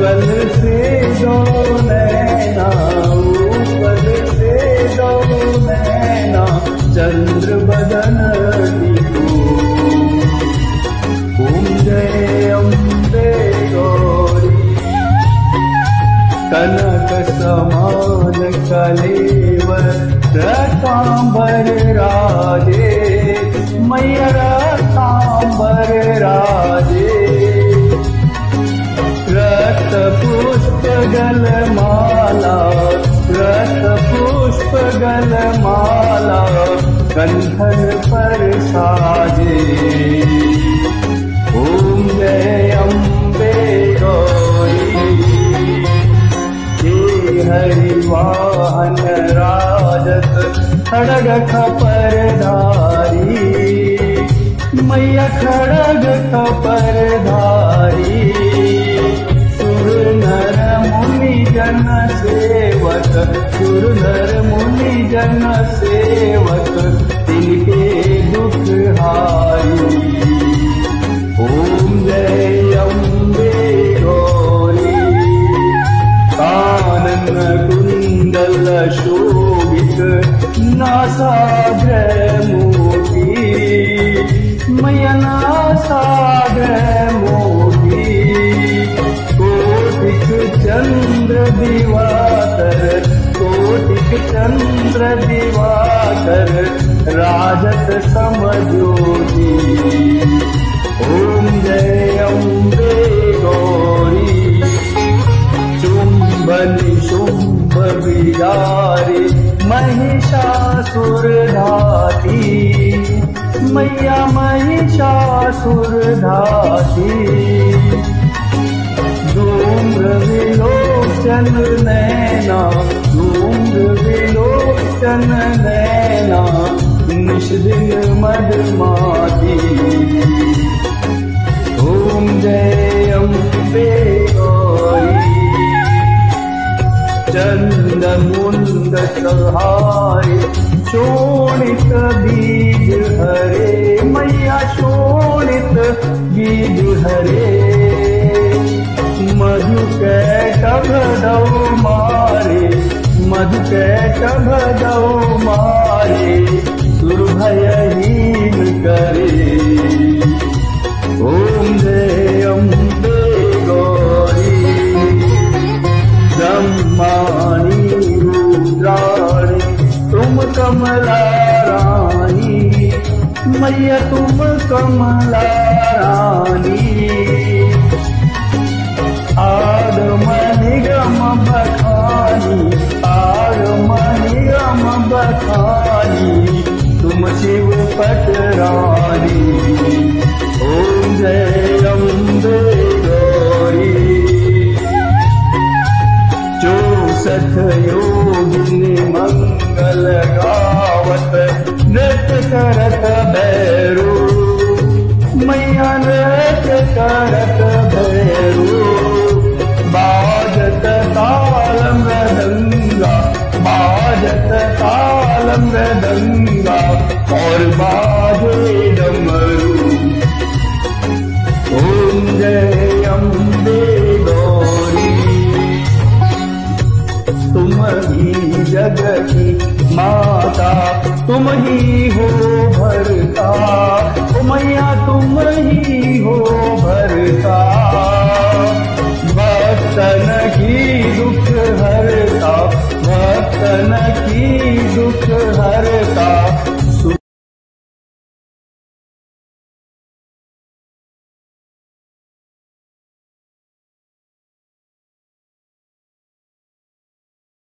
उपल से दो नैना, उपल से दो नैना, चंद्र बदन टिको। ओम जय अम्बे गौरी। कनक समान कलेवर रतांबर राजे, मैया रतांबर राजे। रक्त पुष्प गलमाला, रक्त पुष्प गलमाला, कंठन पर साजे। ओम जय अम्बे गौरी। हे हरिवाहन राजत खड़ग खपरधारी, मैया खड़ग खपरधारी। सुर नर मुनि जन सेवक, सुर नर मुनि जन सेवक, तिनके दुख हारी। ओम जय अम्बे गौरी। कानन कुंडल शोभित नासाग्र मोती, मैया नासाग्र मोती। कोटिक चंद्र दिवाकर, कोटिक चंद्र दिवाकर, राजत समज्योति। ओम जय अम्बे गौरी। चुंबन शुंभ विदारी, महिषासुर धाती, मैया महिषासुर धाती। धूम्र विलोचन नैना, धूम्र विलोचन नैना, निश दिन मदमाती। ओम जय अम्बे गौरी। चंद मुंड सहारे, शोणित बीज हरे, मैया शोणित बीज हरे। मधु कैटभ दौ मारे, मधु कैटभ दौ मारे, दुर्भयहीन करे। ओम जय अम्बे गौरी। ब्रह्माणी रुद्राणी तुम कमला रानी, मैया तुम कमला रानी। आगम निगम बखानी, आगम निगम बखानी, तुम शिव पटरानी। ओम जय अम्बे गौरी। चौसठ योगिनी मंगल गावत, नृत्य करत भैरू, मैया नृत्य करत भैरू। बाजत ताल मृदंगा, बाजत ताल मृदंगा, और बाजे डमरू। ओम जय अम्बे गौरी। तुम ही जग की माता, तुम ही हो भरता, ओ मैया तुम ही हो भरता। भक्तन की दुख हरता, भक्तन की दुख हरता,